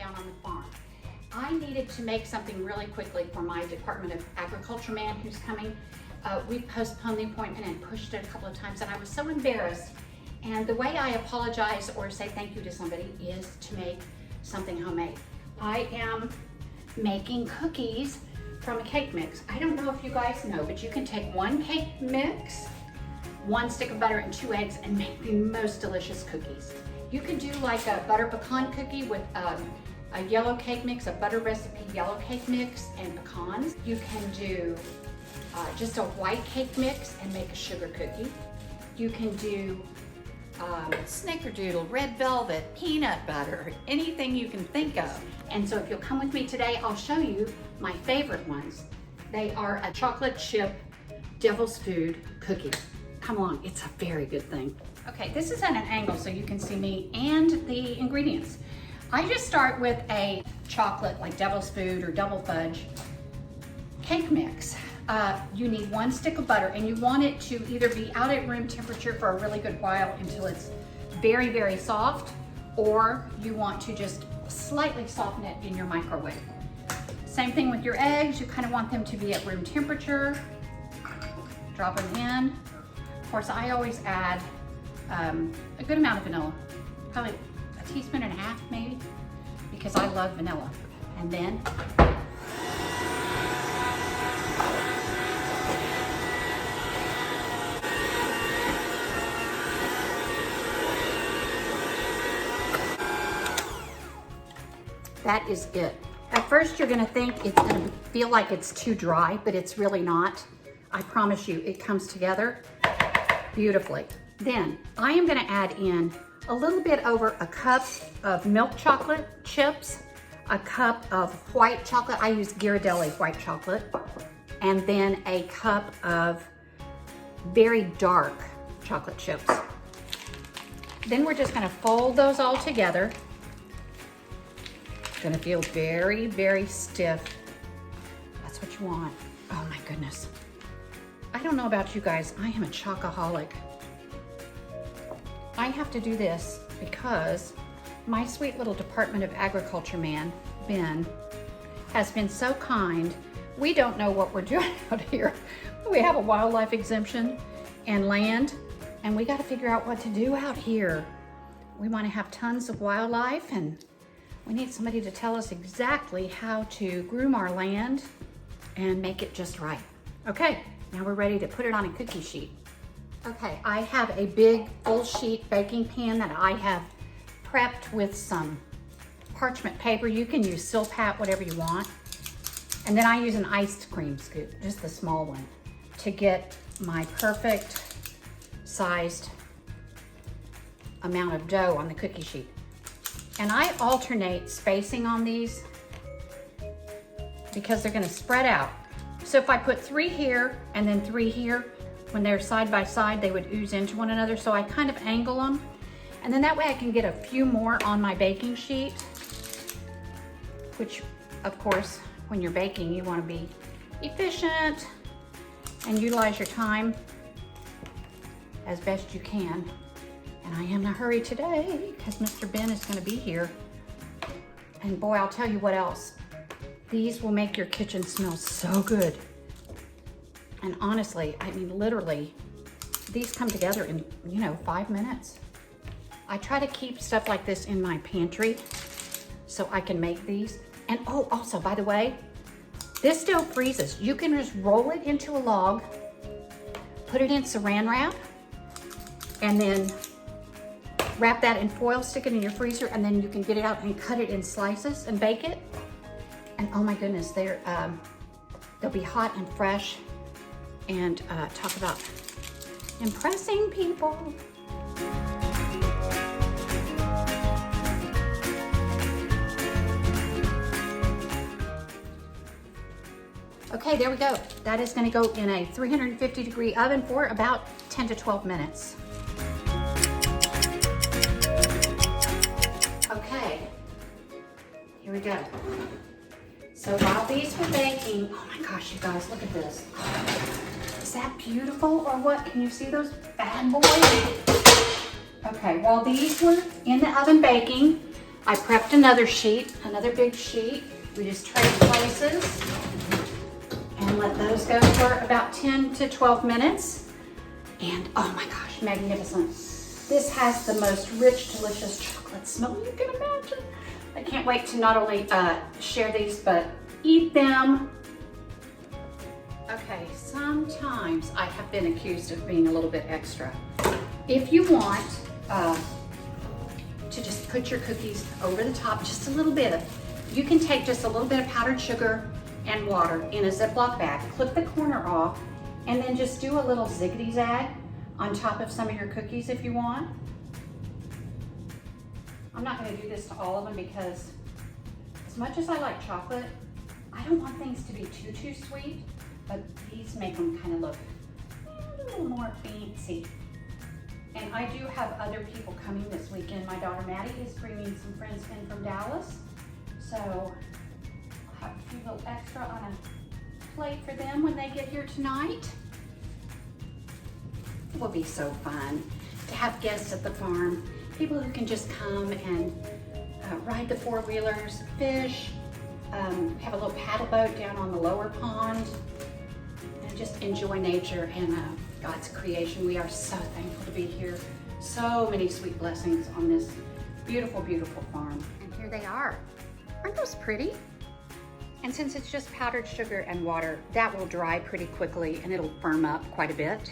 down on the farm. I needed to make something really quickly for my Department of Agriculture man who's coming. We postponed the appointment and pushed it a couple of times, and I was so embarrassed. And the way I apologize or say thank you to somebody is to make something homemade. I am making cookies from a cake mix. I don't know if you guys know, but you can take one cake mix, 1 stick of butter and 2 eggs and make the most delicious cookies. You can do like a butter pecan cookie with a yellow cake mix, a butter recipe yellow cake mix and pecans. You can do just a white cake mix and make a sugar cookie. You can do snickerdoodle, red velvet, peanut butter, anything you can think of. And so if you'll come with me today, I'll show you my favorite ones. They are a chocolate chip devil's food cookie. Come on, it's a very good thing. Okay, this is at an angle so you can see me and the ingredients. I just start with a chocolate, like devil's food or double fudge cake mix. You need 1 stick of butter, and you want it to either be out at room temperature for a really good while until it's very, very soft, or you want to just slightly soften it in your microwave. Same thing with your eggs. You kind of want them to be at room temperature. Drop them in. Of course, I always add a good amount of vanilla, probably a teaspoon and a half maybe, because I love vanilla. And then that is it. At first you're gonna think it's gonna feel like it's too dry, but it's really not. I promise you, it comes together beautifully. Then I am gonna add in a little bit over a cup of milk chocolate chips, a cup of white chocolate. I use Ghirardelli white chocolate, and then a cup of very dark chocolate chips. Then we're just gonna fold those all together. Gonna feel very, very stiff. That's what you want. Oh my goodness. I don't know about you guys, I am a chocoholic. I have to do this because my sweet little Department of Agriculture man, Ben, has been so kind. We don't know what we're doing out here. We have a wildlife exemption and land, and we gotta figure out what to do out here. We wanna have tons of wildlife, and we need somebody to tell us exactly how to groom our land and make it just right. Okay, now we're ready to put it on a cookie sheet. Okay, I have a big full sheet baking pan that I have prepped with some parchment paper. You can use Silpat, whatever you want. And then I use an ice cream scoop, just the small one, to get my perfect sized amount of dough on the cookie sheet. And I alternate spacing on these because they're gonna spread out. So if I put 3 here and then 3 here, when they're side by side, they would ooze into one another. So I kind of angle them. And then that way I can get a few more on my baking sheet, which of course, when you're baking, you wanna be efficient and utilize your time as best you can. And I am in a hurry today because Mr. Ben is gonna be here. And boy, I'll tell you what else. These will make your kitchen smell so good. And honestly, I mean, literally, these come together in, 5 minutes. I try to keep stuff like this in my pantry so I can make these. And oh, also, by the way, this dough freezes. You can just roll it into a log, put it in saran wrap, and then wrap that in foil, stick it in your freezer, and then you can get it out and cut it in slices and bake it. And oh my goodness, they'll be hot and fresh. And talk about impressing people. Okay, there we go. That is gonna go in a 350-degree oven for about 10 to 12 minutes. Okay, here we go. So while these were baking, oh my gosh, you guys, look at this. Is that beautiful or what? Can you see those bad boys? Okay, while these were in the oven baking, I prepped another sheet, another big sheet. We just trade places and let those go for about 10 to 12 minutes. And oh my gosh, magnificent. This has the most rich, delicious chocolate smell you can imagine. I can't wait to not only share these, but eat them. Okay, sometimes I have been accused of being a little bit extra. If you want to just put your cookies over the top, just a little bit, you can take just a little bit of powdered sugar and water in a Ziploc bag, clip the corner off, and then just do a little ziggity-zag on top of some of your cookies if you want. I'm not gonna do this to all of them because as much as I like chocolate, I don't want things to be too sweet, but these make them kind of look a little more fancy. And I do have other people coming this weekend. My daughter Maddie is bringing some friends in from Dallas. So I'll have a few little extra on a plate for them when they get here tonight. It will be so fun to have guests at the farm. People who can just come and ride the four-wheelers, fish, have a little paddle boat down on the lower pond, and just enjoy nature and God's creation. We are so thankful to be here. So many sweet blessings on this beautiful, beautiful farm. And here they are. Aren't those pretty? And since it's just powdered sugar and water, that will dry pretty quickly and it'll firm up quite a bit.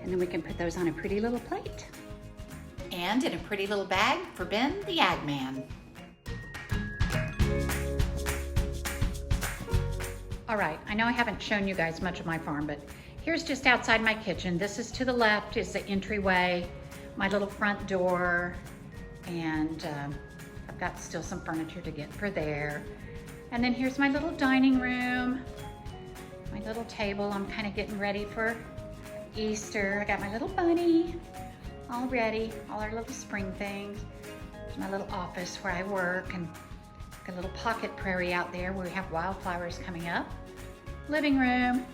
And then we can put those on a pretty little plate. And in a pretty little bag for Ben, the Ag Man. All right, I know I haven't shown you guys much of my farm, but here's just outside my kitchen. This is to the left is the entryway, my little front door, and I've got still some furniture to get for there. And then here's my little dining room, my little table. I'm kind of getting ready for Easter. I got my little bunny all ready, all our little spring things. There's my little office where I work, and got a little pocket prairie out there where we have wildflowers coming up. Living room,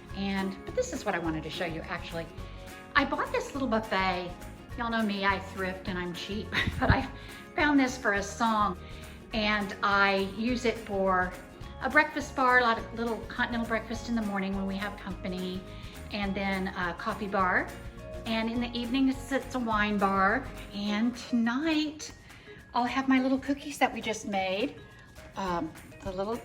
but this is what I wanted to show you actually. I bought this little buffet. Y'all know me, I thrift and I'm cheap, but I found this for a song and I use it for a breakfast bar, a lot of little continental breakfast in the morning when we have company, and then a coffee bar. And in the evening, it's a wine bar. And tonight, I'll have my little cookies that we just made. The little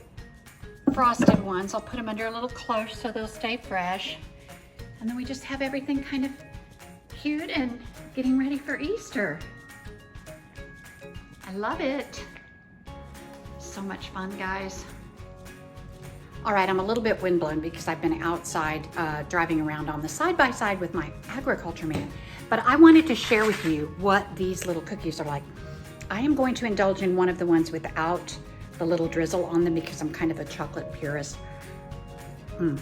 frosted ones. I'll put them under a little cloche so they'll stay fresh. And then we just have everything kind of cute and getting ready for Easter. I love it. So much fun, guys. All right, I'm a little bit windblown because I've been outside driving around on the side-by-side with my agriculture man. But I wanted to share with you what these little cookies are like. I am going to indulge in one of the ones without the little drizzle on them because I'm kind of a chocolate purist. I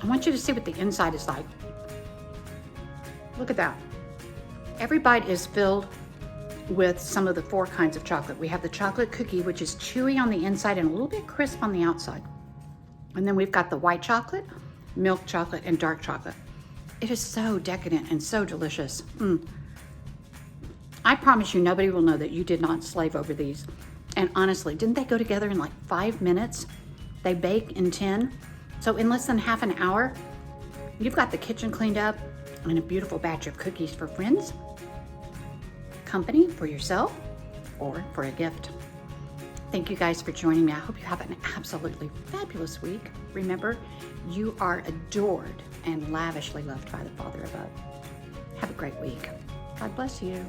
want you to see what the inside is like. Look at that. Every bite is filled with some of the 4 kinds of chocolate. We have the chocolate cookie, which is chewy on the inside and a little bit crisp on the outside. And then we've got the white chocolate, milk chocolate, and dark chocolate. It is so decadent and so delicious. I promise you nobody will know that you did not slave over these. And honestly, didn't they go together in like 5 minutes? They bake in 10. So in less than half an hour, you've got the kitchen cleaned up and a beautiful batch of cookies for friends, company, for yourself, or for a gift. Thank you guys for joining me. I hope you have an absolutely fabulous week. Remember, you are adored and lavishly loved by the Father above. Have a great week. God bless you.